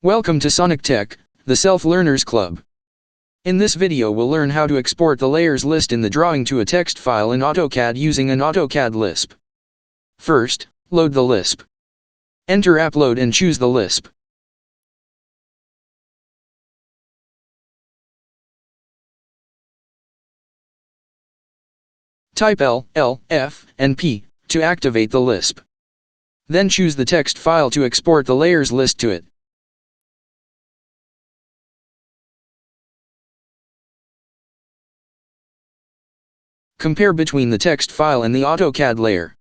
Welcome to Sonic Tech, the Self-Learners Club. In this video we'll learn how to export the layers list in the drawing to a text file in AutoCAD using an AutoCAD Lisp. First, load the Lisp. Enter Upload and choose the Lisp. Type L, F, and P to activate the Lisp. Then choose the text file to export the layers list to it. Compare between the text file and the AutoCAD layer.